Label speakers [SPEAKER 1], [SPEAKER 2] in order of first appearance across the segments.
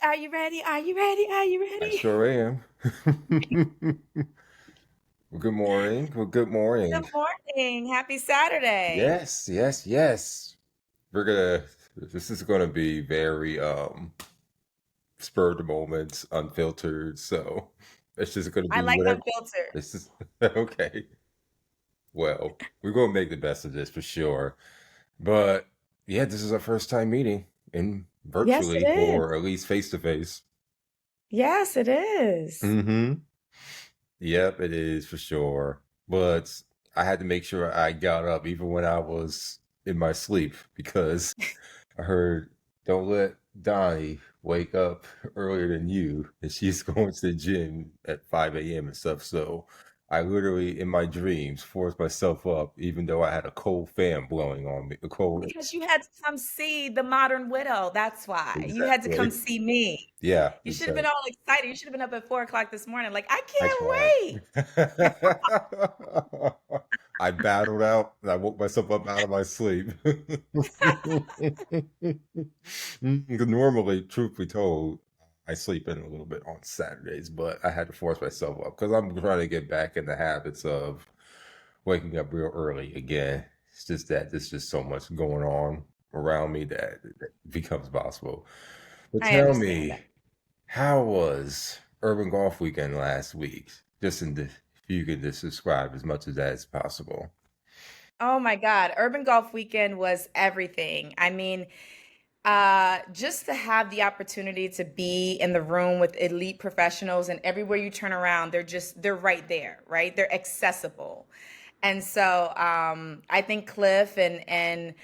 [SPEAKER 1] Are you ready? Are you ready? Are you
[SPEAKER 2] I
[SPEAKER 1] ready?
[SPEAKER 2] sure am. Well, good morning. Well, good
[SPEAKER 1] Good
[SPEAKER 2] morning.
[SPEAKER 1] morning. Happy Saturday.
[SPEAKER 2] Yes, yes, yes. We're gonna. This is gonna be very spur of the moment, unfiltered. So it's just gonna
[SPEAKER 1] I
[SPEAKER 2] be
[SPEAKER 1] like
[SPEAKER 2] whatever.
[SPEAKER 1] unfiltered.
[SPEAKER 2] This is okay. Well, we're gonna make the best of this for sure. But yeah, this is our first time meeting in
[SPEAKER 1] Yes, it
[SPEAKER 2] virtually, or
[SPEAKER 1] is.
[SPEAKER 2] at least face to face.
[SPEAKER 1] Yes, it is.
[SPEAKER 2] Mm-hmm. Yep, it is for sure. But I had to make sure I got up even when I was in my sleep because I heard, don't let Donnie wake up earlier than you. And she's going to the gym at 5 a.m. and stuff. So I literally, in my dreams, forced myself up, even though I had a cold fan blowing on me. A cold,
[SPEAKER 1] Because you had to come see the Modern Widow. That's why. You had to come
[SPEAKER 2] exactly.
[SPEAKER 1] see me.
[SPEAKER 2] Yeah,
[SPEAKER 1] You should have been
[SPEAKER 2] exactly.
[SPEAKER 1] all excited. You should have been up at 4 o'clock this morning. Like, I
[SPEAKER 2] I tried.
[SPEAKER 1] can't wait.
[SPEAKER 2] I battled out. I woke myself up out of my sleep. 'Cause normally, truth be told, I sleep in a little bit on Saturdays, but I had to force myself up because I'm trying to get back in the habits of waking up real early again. It's just that there's just so much going on around me that it becomes possible. But
[SPEAKER 1] I
[SPEAKER 2] tell
[SPEAKER 1] understand that.
[SPEAKER 2] me, how was Urban Golf Weekend last week? Just in the, if you could just describe as much of that as possible.
[SPEAKER 1] Oh my God. Urban Golf Weekend was everything. I mean, just to have the opportunity to be in the room with elite professionals, and everywhere you turn around, they're right there, right? They're accessible. And so I think Cliff and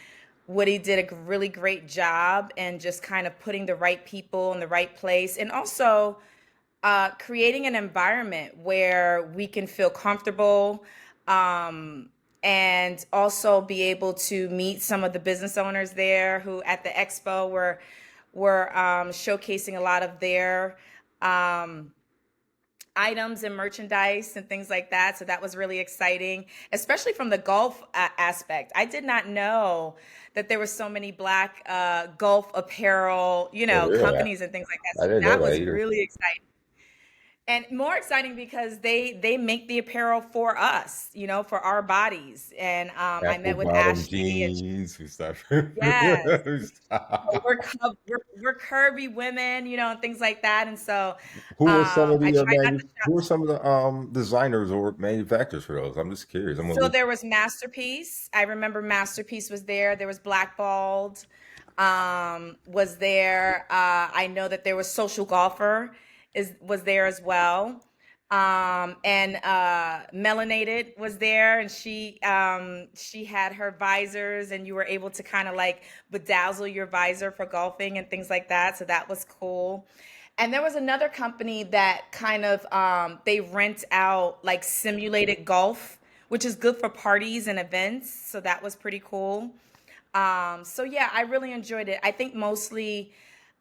[SPEAKER 1] Woody did a really great job and just kind of putting the right people in the right place, and also creating an environment where we can feel comfortable, um, and also be able to meet some of the business owners there who at the expo were showcasing a lot of their um, items and merchandise and things like that. So that was really exciting, especially from the golf aspect. I did not know that there were so many black golf apparel,
[SPEAKER 2] Oh, yeah.
[SPEAKER 1] companies and things like that.
[SPEAKER 2] I
[SPEAKER 1] So
[SPEAKER 2] didn't know
[SPEAKER 1] that
[SPEAKER 2] that
[SPEAKER 1] was
[SPEAKER 2] either.
[SPEAKER 1] really exciting. And more exciting because they make the apparel for us, for our bodies. And I
[SPEAKER 2] Apple
[SPEAKER 1] met with
[SPEAKER 2] bottom
[SPEAKER 1] Ashley, and
[SPEAKER 2] jeans and stuff.
[SPEAKER 1] yes, we're curvy women, and things like that. And so
[SPEAKER 2] Who are some of
[SPEAKER 1] I
[SPEAKER 2] the
[SPEAKER 1] try not to shop.
[SPEAKER 2] who are some of the designers or manufacturers for those? I'm just curious. I'm gonna
[SPEAKER 1] So
[SPEAKER 2] look.
[SPEAKER 1] there was Masterpiece. I remember Masterpiece was there. There was Blackballed, was there. I know that there was Social Golfer was there as well. And Melanated was there, and she had her visors, and you were able to kind of like bedazzle your visor for golfing and things like that. So that was cool. And there was another company that kind of they rent out like simulated golf, which is good for parties and events. So that was pretty cool. So yeah, I really enjoyed it. I think mostly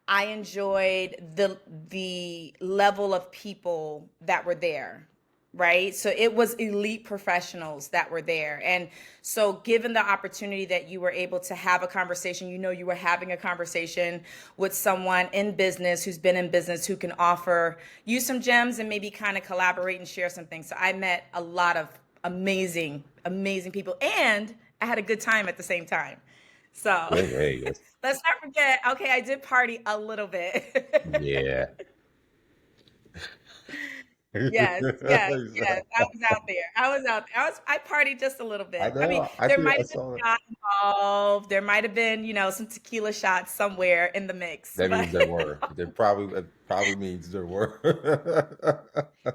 [SPEAKER 1] I enjoyed the level of people that were there, right? So it was elite professionals that were there. And so given the opportunity that you were able to have a conversation, you were having a conversation with someone in business who's been in business who can offer you some gems and maybe kind of collaborate and share some things. So I met a lot of amazing, amazing people, and I had a good time at the same time. So
[SPEAKER 2] Hey, hey, yes.
[SPEAKER 1] let's not forget, okay, I did party a little bit.
[SPEAKER 2] Yeah.
[SPEAKER 1] Yes, yes, yes. I was
[SPEAKER 2] Exactly.
[SPEAKER 1] out there. I was out there. I partied just a little
[SPEAKER 2] I
[SPEAKER 1] bit. I mean,
[SPEAKER 2] know. I
[SPEAKER 1] there
[SPEAKER 2] think
[SPEAKER 1] might
[SPEAKER 2] I
[SPEAKER 1] have been
[SPEAKER 2] saw it.
[SPEAKER 1] a shot involved. There might have been, some tequila shots somewhere in the mix.
[SPEAKER 2] That
[SPEAKER 1] But
[SPEAKER 2] means there were. There probably it probably means there were.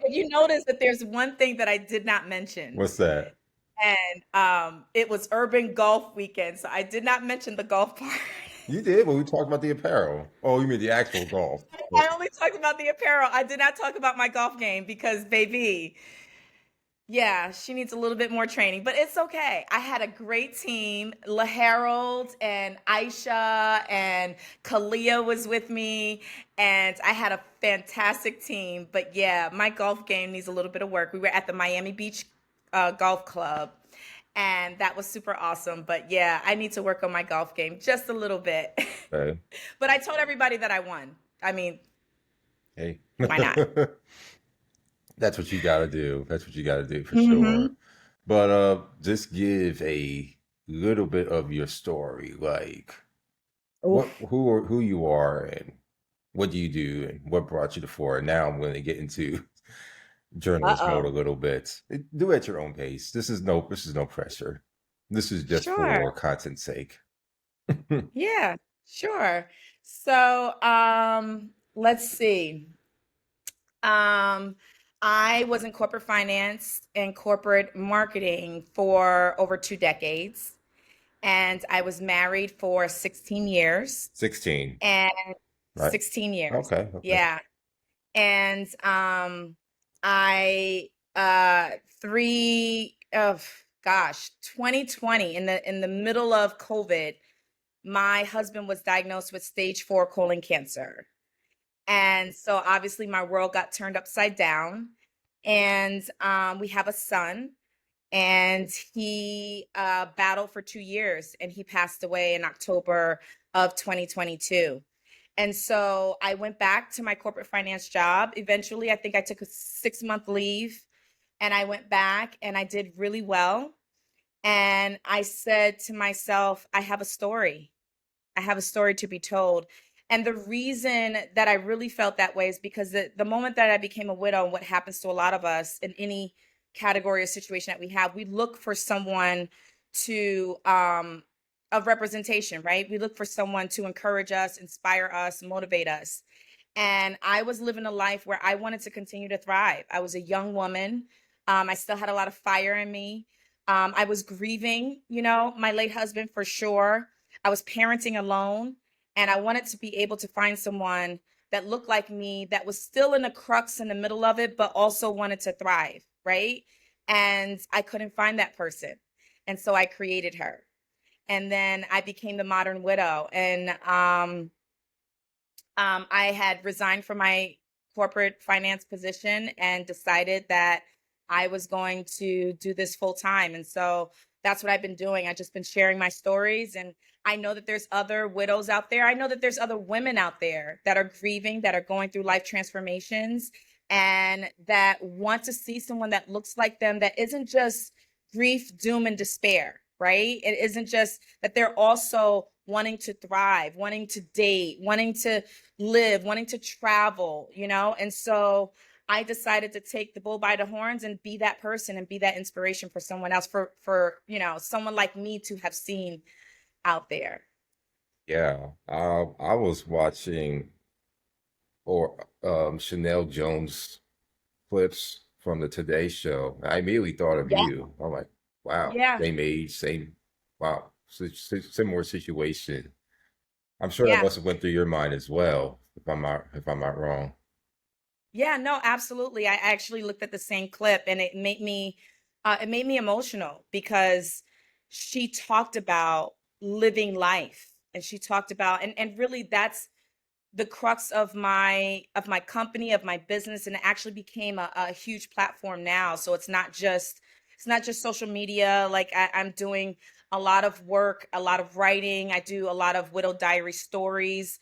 [SPEAKER 1] if you notice that there's one thing that I did not mention,
[SPEAKER 2] What's that?
[SPEAKER 1] and it was Urban Golf Weekend. So I did not mention the golf part.
[SPEAKER 2] You did, but we talked about the apparel. Oh, you mean the actual golf? But
[SPEAKER 1] I only talked about the apparel. I did not talk about my golf game because, baby, yeah, she needs a little bit more training, but it's okay. I had a great team. La Harold and Aisha and Kalia was with me, and I had a fantastic team. But yeah, my golf game needs a little bit of work. We were at the Miami Beach Golf Club, and that was super awesome. But yeah, I need to work on my golf game just a little bit.
[SPEAKER 2] okay.
[SPEAKER 1] But I told everybody that I won. I mean,
[SPEAKER 2] Hey.
[SPEAKER 1] Why not?
[SPEAKER 2] That's what you got to do. That's what you got to do for sure.
[SPEAKER 1] Hmm.
[SPEAKER 2] But just give a little bit of your story, like
[SPEAKER 1] Oof.
[SPEAKER 2] who you are and what do you do and what brought you to fore. And now I'm going to get into journalist mode a
[SPEAKER 1] Uh-oh.
[SPEAKER 2] little bit. Do it at your own pace. This is no pressure. This is just
[SPEAKER 1] Sure.
[SPEAKER 2] for content's sake.
[SPEAKER 1] Yeah, sure. So, let's see. Um, I was in corporate finance and corporate marketing for over 2 decades, and I was married for 16 years.
[SPEAKER 2] 16,
[SPEAKER 1] And
[SPEAKER 2] right?
[SPEAKER 1] 16 years.
[SPEAKER 2] Okay, okay.
[SPEAKER 1] Yeah. And I three of gosh, 2020, in the middle of COVID, my husband was diagnosed with stage 4 colon cancer. And so obviously my world got turned upside down. And we have a son, and he battled for 2 years, and he passed away in October of 2022. And so I went back to my corporate finance job. Eventually, I think I took a 6 month leave, and I went back and I did really well. And I said to myself, I have a story. I have a story to be told. And the reason that I really felt that way is because the moment that I became a widow, and what happens to a lot of us in any category or situation that we have, we look for someone to of representation, right? We look for someone to encourage us, inspire us, motivate us. And I was living a life where I wanted to continue to thrive. I was a young woman. I still had a lot of fire in me. I was grieving, my late husband for sure. I was parenting alone, and I wanted to be able to find someone that looked like me, that was still in the crux in the middle of it, but also wanted to thrive, right? And I couldn't find that person. And so I created her. And then I became the modern widow. And I had resigned from my corporate finance position and decided that I was going to do this full time. And so that's what I've been doing. I've just been sharing my stories. And I know that there's other widows out there. I know that there's other women out there that are grieving, that are going through life transformations, and that want to see someone that looks like them, that isn't just grief, doom, and despair, right? It isn't just that, they're also wanting to thrive, wanting to date, wanting to live, wanting to travel. And so I decided to take the bull by the horns and be that person and be that inspiration for someone else, for someone like me to have seen out there.
[SPEAKER 2] Yeah, I was watching or Chanel Jones clips from the Today Show. I immediately thought of
[SPEAKER 1] Yeah.
[SPEAKER 2] you. I'm like, wow,
[SPEAKER 1] Yeah.
[SPEAKER 2] same age, same, wow, similar situation. I'm sure that
[SPEAKER 1] Yeah.
[SPEAKER 2] must have went through your mind as well, if I'm not wrong.
[SPEAKER 1] Yeah, no, absolutely. I actually looked at the same clip, and it made me emotional, because she talked about living life, and she talked about, and really, that's the crux of my company, of my business, and it actually became a huge platform now. So it's not just social media. Like, I'm doing a lot of work, a lot of writing. I do a lot of widow diary stories.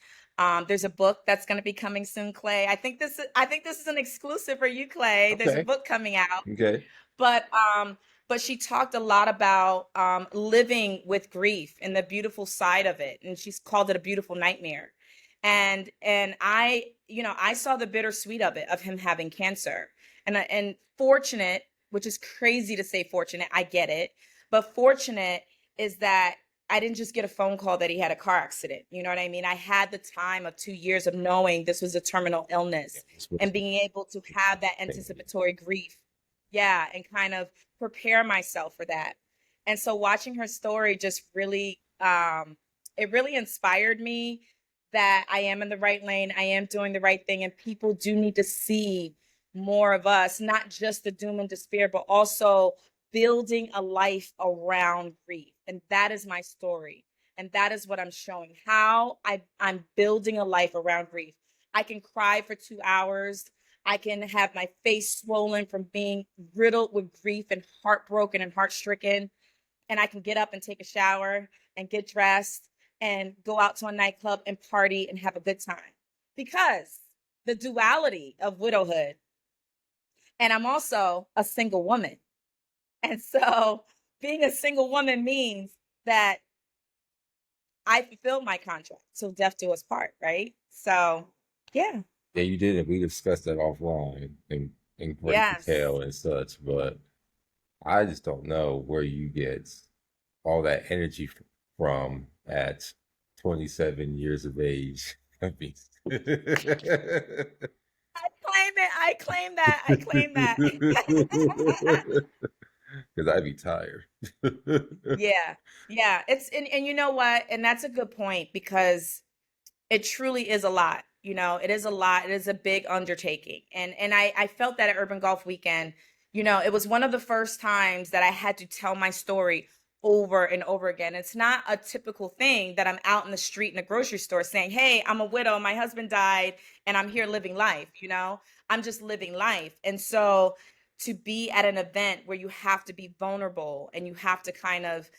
[SPEAKER 1] There's a book that's going to be coming soon, Clay. I think this is an exclusive for you, Clay. There's a
[SPEAKER 2] Okay,
[SPEAKER 1] book coming out.
[SPEAKER 2] okay.
[SPEAKER 1] But um but she talked a lot about living with grief and the beautiful side of it, and she's called it a beautiful nightmare. And I saw the bittersweet of it, of him having cancer. And fortunate, which is crazy to say fortunate, I get it, but fortunate is that I didn't just get a phone call that he had a car accident. You know what I mean? I had the time of 2 years of knowing this was a terminal
[SPEAKER 2] Yeah,
[SPEAKER 1] illness,
[SPEAKER 2] this was
[SPEAKER 1] and being able to have that
[SPEAKER 2] thing.
[SPEAKER 1] anticipatory grief. Yeah, and kind of prepare myself for that. And so watching her story just really it really inspired me that I am in the right lane, I am doing the right thing, and people do need to see more of us, not just the doom and despair, but also building a life around grief. And that is my story. And that is what I'm showing, how I'm building a life around grief. I can cry for 2 hours. I can have my face swollen from being riddled with grief and heartbroken and heart-stricken, and I can get up and take a shower and get dressed and go out to a nightclub and party and have a good time. Because the duality of widowhood. And I'm also a single woman. And so being a single woman means that I fulfilled my contract. So death do us part, right? So yeah.
[SPEAKER 2] Yeah, you did, and we discussed that offline in great
[SPEAKER 1] Yes.
[SPEAKER 2] detail and such. But I just don't know where you get all that energy from at 27 years of age. I mean,
[SPEAKER 1] I claim it. I claim that. I claim that.
[SPEAKER 2] because I'd be tired.
[SPEAKER 1] Yeah. Yeah. And you know what? And that's a good point because it truly is a lot. It is a lot. It is a big undertaking. And I felt that at Urban Golf Weekend. It was one of the first times that I had to tell my story over and over again. It's not a typical thing that I'm out in the street in a grocery store saying, "Hey, I'm a widow, my husband died, and I'm here living life." I'm just living life. And so to be at an event where you have to be vulnerable and you have to kind of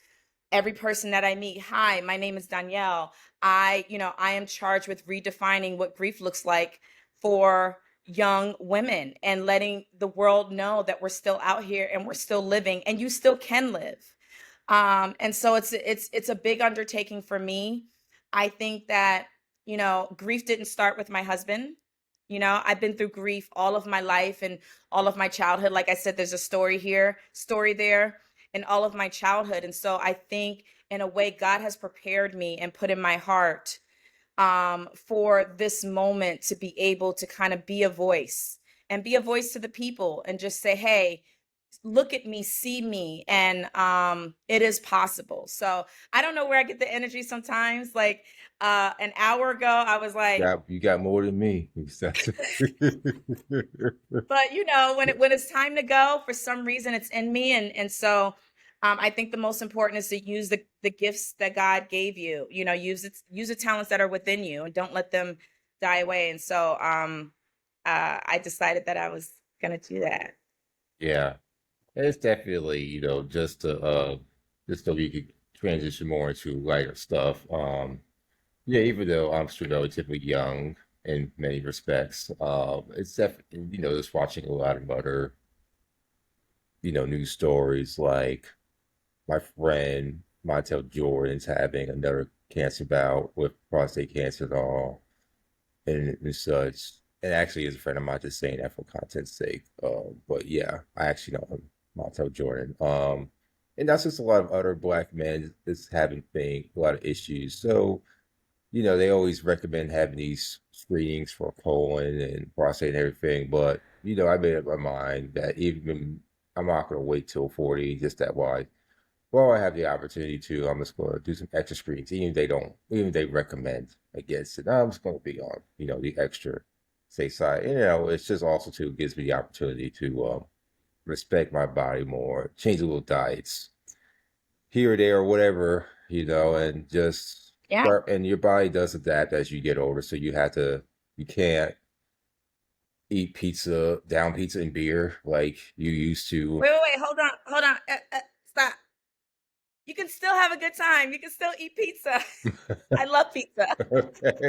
[SPEAKER 1] every person that I meet, "Hi, my name is Donielle. I am charged with redefining what grief looks like for young women and letting the world know that we're still out here and we're still living and you still can live." And so it's a big undertaking for me. I think that, grief didn't start with my husband. I've been through grief all of my life and all of my childhood. Like I said, there's a story here, story there, in all of my childhood. And so I think in a way, God has prepared me and put in my heart for this moment to be able to kind of be a voice and be a voice to the people and just say, "Hey, look at me, see me," and it is possible. So I don't know where I get the energy sometimes. Like an hour ago, I was like,
[SPEAKER 2] You got more than me.
[SPEAKER 1] but when it's time to go, for some reason it's in me, and so I think the most important is to use the gifts that God gave you. Use the talents that are within you, and don't let them die away. And so I decided that I was gonna do that.
[SPEAKER 2] Yeah, it's definitely, just so you could transition more into lighter stuff. Yeah, even though I'm still relatively young in many respects, it's definitely, just watching a lot of other, news stories like my friend Montel Jordan's having another cancer bout with prostate cancer and all, and such. And actually, is a friend of mine, just saying that for content's sake. But yeah, I actually know him, Montel Jordan. And that's just a lot of other black men that's having a lot of issues. So, they always recommend having these screenings for colon and prostate and everything. But, I made up my mind that even I'm not going to wait till 40, just that why. Well, I have the opportunity to. I'm just going to do some extra screens, even if they recommend against it. I'm just going to be on, the extra safe side. And, it's just also too gives me the opportunity to respect my body more, change a little diets here or there, or whatever, and just
[SPEAKER 1] Yeah.
[SPEAKER 2] start. And your body does adapt as you get older, so you can't eat pizza, down pizza and beer like you used to.
[SPEAKER 1] Wait. Hold on. Stop. You can still have a good time. You can still eat pizza. I love pizza.
[SPEAKER 2] Okay.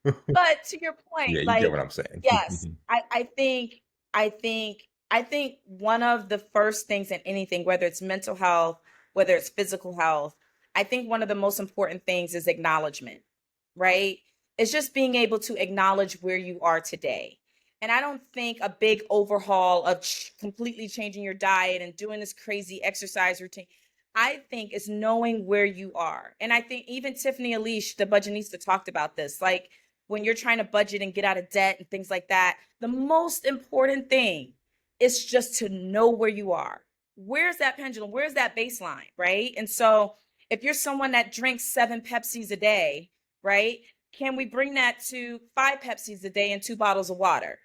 [SPEAKER 1] But to your
[SPEAKER 2] Yeah,
[SPEAKER 1] point,
[SPEAKER 2] you get what
[SPEAKER 1] like,
[SPEAKER 2] I'm saying.
[SPEAKER 1] yes, I think one of the first things in anything, whether it's mental health, whether it's physical health, I think one of the most important things is acknowledgement, right? It's just being able to acknowledge where you are today. And I don't think a big overhaul of completely changing your diet and doing this crazy exercise routine. I think is knowing where you are. And I think even Tiffany Alish, the budgetista, talked about this. Like when you're trying to budget and get out of debt and things like that, the most important thing is just to know where you are. Where's that pendulum? Where's that baseline? Right. And so if you're someone that drinks 7 Pepsis a day, right? Can we bring that to 5 Pepsis a day and 2 bottles of water?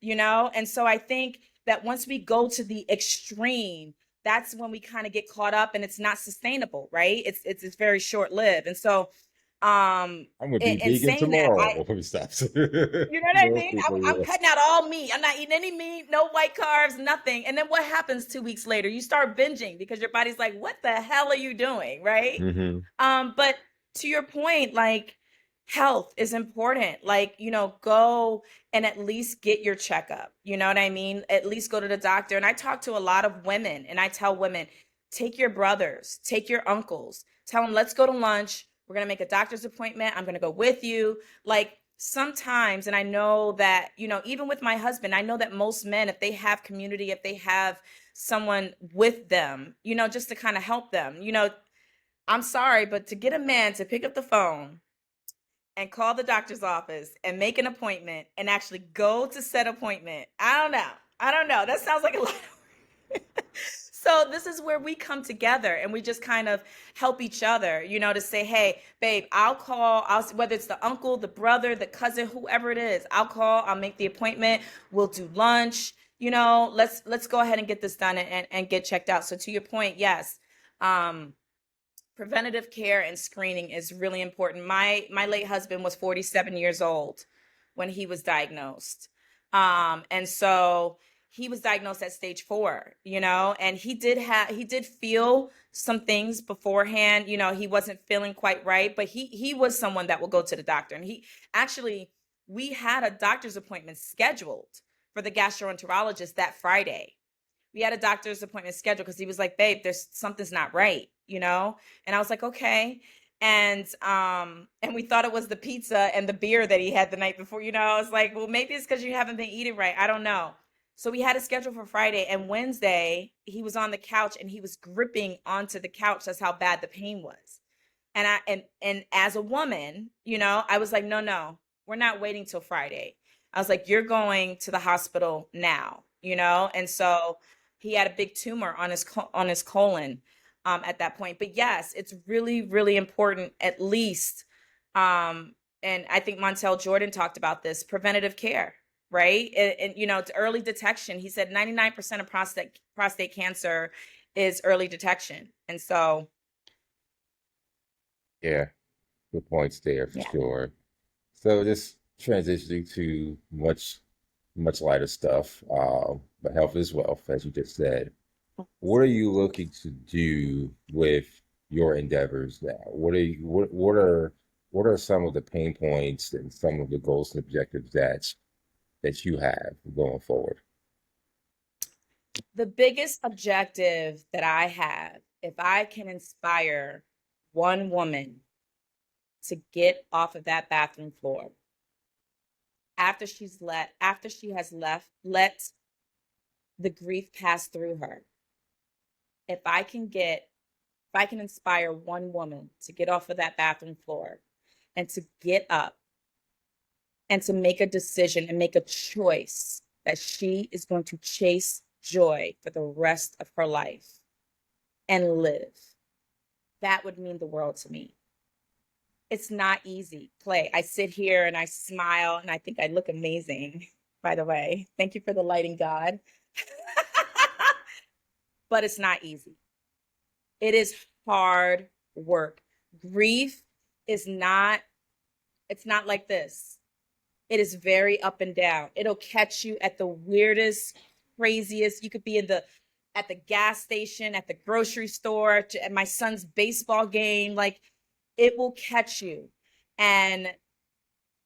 [SPEAKER 1] And so I think that once we go to the extreme, that's when we kind of get caught up and it's not sustainable, right? It's very short lived. And so
[SPEAKER 2] I'm gonna be
[SPEAKER 1] in
[SPEAKER 2] vegan
[SPEAKER 1] saying that,
[SPEAKER 2] tomorrow. Stop.
[SPEAKER 1] you know what I
[SPEAKER 2] Most
[SPEAKER 1] mean? I'm,
[SPEAKER 2] people,
[SPEAKER 1] I'm
[SPEAKER 2] yeah.
[SPEAKER 1] cutting out all meat. I'm not eating any meat, no white carbs, nothing. And then what happens 2 weeks later? You start binging because your body's like, what the hell are you doing? Right.
[SPEAKER 2] Hmm.
[SPEAKER 1] But to your point, like health is important. Like, go and at least get your checkup. You know what I mean? At least go to the doctor. And I talk to a lot of women and I tell women, take your brothers, take your uncles, tell them, let's go to lunch. We're going to make a doctor's appointment. I'm going to go with you. Like, sometimes, and I know that, even with my husband, I know that most men, if they have community, if they have someone with them, just to kind of help them, I'm sorry, but to get a man to pick up the phone and call the doctor's office and make an appointment and actually go to said appointment, I don't know. I don't know. That sounds like a lot. So this is where we come together and we just kind of help each other, to say, hey, babe, whether it's the uncle, the brother, the cousin, whoever it is, I'll make the appointment. We'll do lunch, let's go ahead and get this done and get checked out. So to your point, yes, preventative care and screening is really important. My late husband was 47 years old when he was diagnosed. And so he was diagnosed at stage 4, and he did feel some things beforehand. He wasn't feeling quite right, but he was someone that will go to the doctor. And we had a doctor's appointment scheduled for the gastroenterologist that Friday. We had a doctor's appointment scheduled because he was like, babe, there's something's not right, And I was like, okay. And we thought it was the pizza and the beer that he had the night before, I was like, well, maybe it's because you haven't been eating right. I don't know. So we had a schedule for Friday, and Wednesday he was on the couch and he was gripping onto the couch. That's how bad the pain was. And as a woman, I was like, no, we're not waiting till Friday. I was like, you're going to the hospital now, And so he had a big tumor on his colon at that point. But yes, it's really, really important, at least. And I think Montel Jordan talked about this, preventative care, right? And it's early detection. He said 99% of prostate cancer is early detection. And so,
[SPEAKER 2] Yeah, good points there for
[SPEAKER 1] yeah.
[SPEAKER 2] sure. So just transitioning to much lighter stuff, but health is wealth, as you just said. What are you looking to do with your endeavors now? What are some of the pain points and some of the goals and objectives that you have going forward?
[SPEAKER 1] The biggest objective that I have, if I can inspire one woman to get off of that bathroom floor after she has let the grief pass through her. If I can inspire one woman to get off of that bathroom floor and to get up and to make a decision and make a choice that she is going to chase joy for the rest of her life and live, that would mean the world to me. It's not easy, Clay. I sit here and I smile and I think I look amazing, by the way. Thank you for the lighting, God. But it's not easy. It is hard work. Grief is not, it's not like this. It is very up and down. It'll catch you at the weirdest, craziest. You could be at the gas station, at the grocery store, at my son's baseball game. Like, it will catch you. And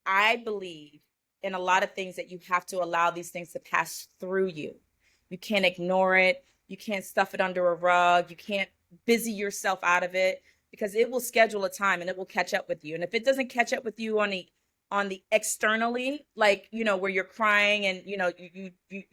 [SPEAKER 1] I believe in a lot of things that you have to allow these things to pass through you. You can't ignore it. You can't stuff it under a rug. You can't busy yourself out of it, because it will schedule a time and it will catch up with you. And if it doesn't catch up with you on the externally, like, where you're crying and,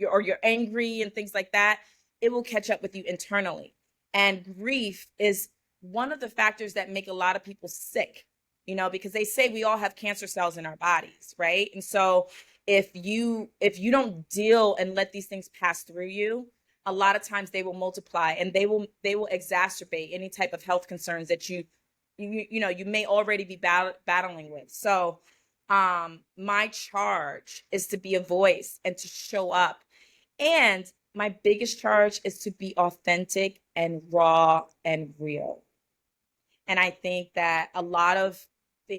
[SPEAKER 1] or you're angry and things like that, it will catch up with you internally. And grief is one of the factors that make a lot of people sick, because they say we all have cancer cells in our bodies, right? And so if you don't deal and let these things pass through you, a lot of times they will multiply and they will exacerbate any type of health concerns that you may already be battling with. So my charge is to be a voice and to show up. And my biggest charge is to be authentic and raw and real. And I think that a lot of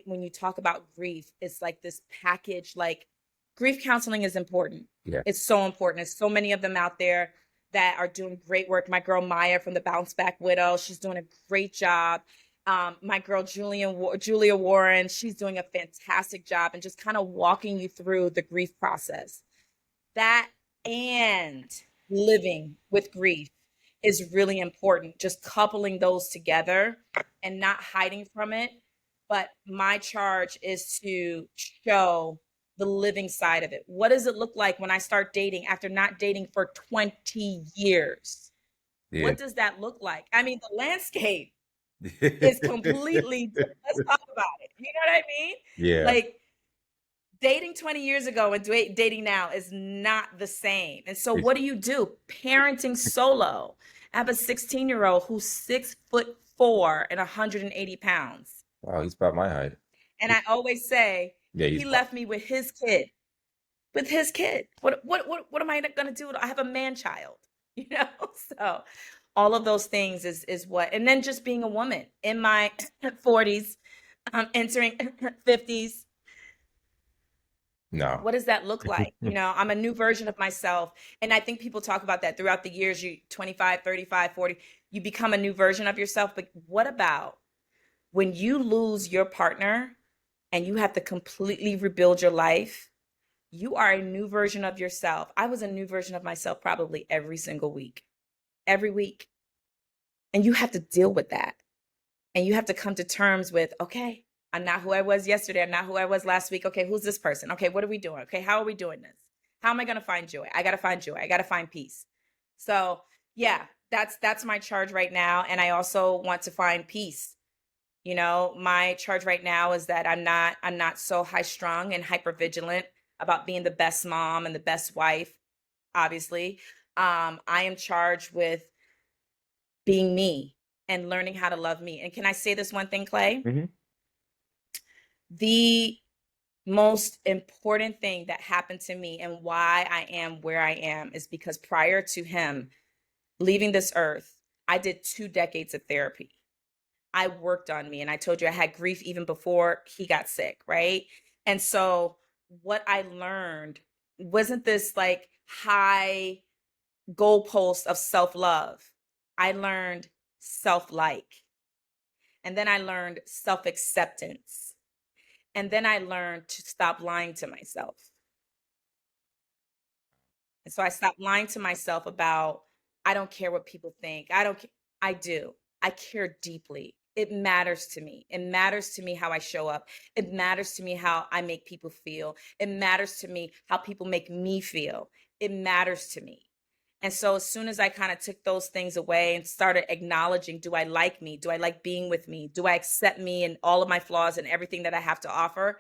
[SPEAKER 1] when you talk about grief, it's like this package. Like, grief counseling is important.
[SPEAKER 2] Yeah.
[SPEAKER 1] It's so important. There's so many of them out there that are doing great work. My girl Maya from the Bounce Back Widow, she's doing a great job. My girl Julia Warren, she's doing a fantastic job and just kind of walking you through the grief process. That and living with grief is really important. Just coupling those together and not hiding from it. But my charge is to show the living side of it. What does it look like when I start dating after not dating for 20 years?
[SPEAKER 2] Yeah.
[SPEAKER 1] What does that look like? I mean, the landscape is completely, let's talk about it. You know what I mean?
[SPEAKER 2] Yeah.
[SPEAKER 1] Like, dating 20 years ago and dating now is not the same. And so
[SPEAKER 2] It's,
[SPEAKER 1] what do? Parenting solo. I have a 16-year-old who's 6'4" and 180 pounds.
[SPEAKER 2] wow, he's about my height.
[SPEAKER 1] And I always say,
[SPEAKER 2] Yeah, he's
[SPEAKER 1] he
[SPEAKER 2] about.
[SPEAKER 1] left me with his kid. With his kid. What am I gonna do? I have a man child, you know? So all of those things is what, and then just being a woman in my 40s, entering 50s.
[SPEAKER 2] No.
[SPEAKER 1] What does that look like? You know, I'm a new version of myself. And I think people talk about that throughout the years. You 25, 35, 40, you become a new version of yourself. But what about when you lose your partner and you have to completely rebuild your life? You are a new version of yourself. I was a new version of myself probably every single week, every week. And you have to deal with that. And you have to come to terms with, okay, I'm not who I was yesterday. I'm not who I was last week. Okay, who's this person? Okay, what are we doing? Okay, how are we doing this? How am I going to find joy? I got to find joy. I got to find peace. So, yeah, that's my charge right now, and I also want to find peace. You know, my charge right now is that I'm not so high strung and hyper vigilant about being the best mom and the best wife, obviously. I am charged with being me and learning how to love me. And can I say this one thing, Clay?
[SPEAKER 2] Hmm.
[SPEAKER 1] The most important thing that happened to me and why I am where I am is because prior to him leaving this earth, I did 2 decades of therapy. I worked on me, and I told you I had grief even before he got sick, right? And so what I learned wasn't this like high goalpost of self-love. I learned self-like, and then I learned self-acceptance, and then I learned to stop lying to myself. And so I stopped lying to myself about, I don't care what people think. I don't, I do. I care deeply. It matters to me. It matters to me how I show up. It matters to me how I make people feel. It matters to me how people make me feel. It matters to me. And so as soon as I kind of took those things away and started acknowledging, do I like me? Do I like being with me? Do I accept me and all of my flaws and everything that I have to offer?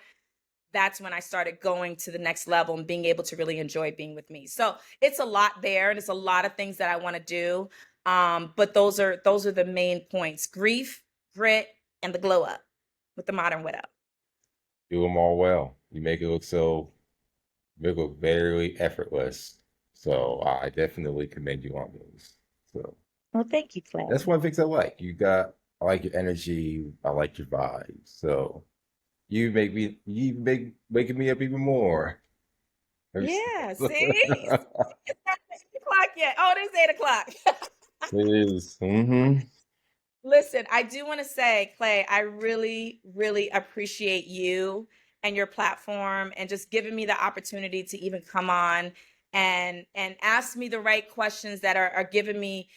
[SPEAKER 1] That's when I started going to the next level and being able to really enjoy being with me. So it's a lot there, and it's a lot of things that I want to do. But those are the main points: grief, grit, and the glow up with the modern widow.
[SPEAKER 2] Do them all well. You make it look so, make it look very effortless. So I definitely commend you on those. So
[SPEAKER 1] Well, thank you,
[SPEAKER 2] that's
[SPEAKER 1] Clay.
[SPEAKER 2] one of the things I like. I like your energy. I like your vibe. So you making me up even more. Every s-
[SPEAKER 1] Yeah, see? It's not 8 o'clock yet. Oh, it is 8 o'clock.
[SPEAKER 2] It is. Mm-hmm.
[SPEAKER 1] Listen, I do want to say, Clay, I really, really appreciate you and your platform and just giving me the opportunity to even come on and ask me the right questions that are giving me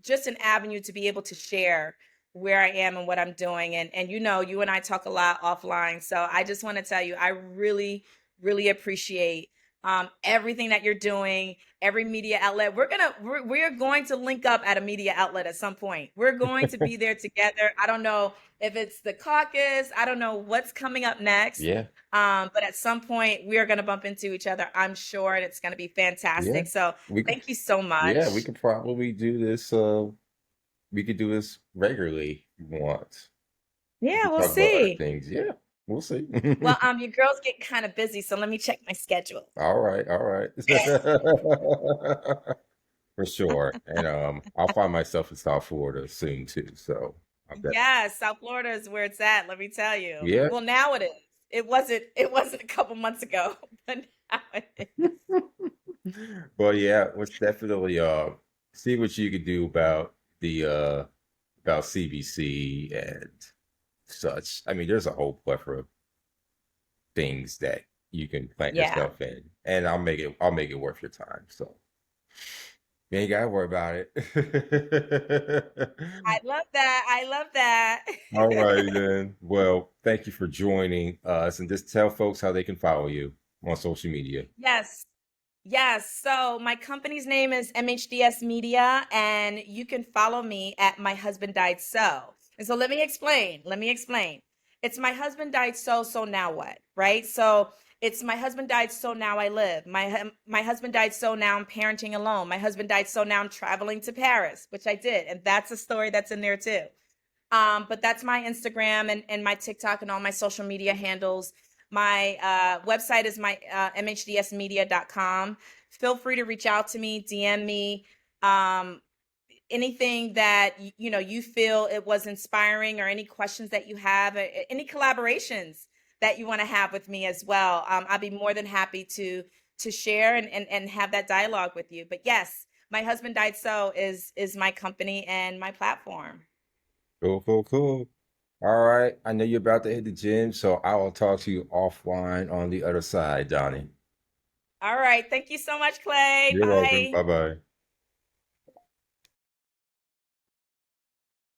[SPEAKER 1] just an avenue to be able to share where I am and what I'm doing. And you know, you and I talk a lot offline. So I just want to tell you, I really, really appreciate everything that you're doing, every media outlet. We're going to link up at a media outlet at some point. We're going to be there together. I don't know if it's the caucus. I don't know what's coming up next.
[SPEAKER 2] Yeah.
[SPEAKER 1] But at some point we are going to bump into each other, I'm sure, and it's going to be
[SPEAKER 2] Yeah.
[SPEAKER 1] fantastic. So
[SPEAKER 2] We could.
[SPEAKER 1] thank you so
[SPEAKER 2] Yeah, we
[SPEAKER 1] much.
[SPEAKER 2] could probably do this. We could do this regularly if you want. We
[SPEAKER 1] Yeah,
[SPEAKER 2] could
[SPEAKER 1] we'll
[SPEAKER 2] talk about other
[SPEAKER 1] see.
[SPEAKER 2] things. Yeah, we'll see.
[SPEAKER 1] Well, your girl's getting kind of busy, so let me check my schedule.
[SPEAKER 2] All right, all right. For sure. And I'll find myself in South Florida soon too. So I'm that.
[SPEAKER 1] Yes, South Florida is where it's at, let me tell you.
[SPEAKER 2] Yeah.
[SPEAKER 1] Well, now it is. It wasn't a couple months ago, but now it is.
[SPEAKER 2] Well, yeah, let's definitely see what you could do about the about CBC and such. I mean, there's a whole plethora of things that you can plant
[SPEAKER 1] Yeah.
[SPEAKER 2] yourself in, and I'll make it worth your time. So you ain't gotta worry about it.
[SPEAKER 1] I love that. I love that.
[SPEAKER 2] All righty then. Well, thank you for joining us, and just tell folks how they can follow you on social media.
[SPEAKER 1] Yes. Yes. So my company's name is MHDS Media, and you can follow me at My Husband Died So. And so let me explain. Let me explain. It's My Husband Died So, so now what? Right? So it's My Husband Died So now I live. My husband died so now I'm parenting alone. My husband died so now I'm traveling to Paris, which I did. And that's a story that's in there too. But that's my Instagram and my TikTok and all my social media handles. My website is my mhdsmedia.com. Feel free to reach out to me, DM me. Um, Anything that you feel it was inspiring, or any questions that you have, any collaborations that you want to have with me as well. I'll be more than happy to share and have that dialogue with you. But yes, My Husband Died So is my company and my platform.
[SPEAKER 2] Cool, cool, cool. All right. I know you're about to hit the gym, so I will talk to you offline on the other side, Donnie.
[SPEAKER 1] All right. Thank you so much, Clay.
[SPEAKER 2] You're welcome.
[SPEAKER 1] Bye.
[SPEAKER 2] Bye bye.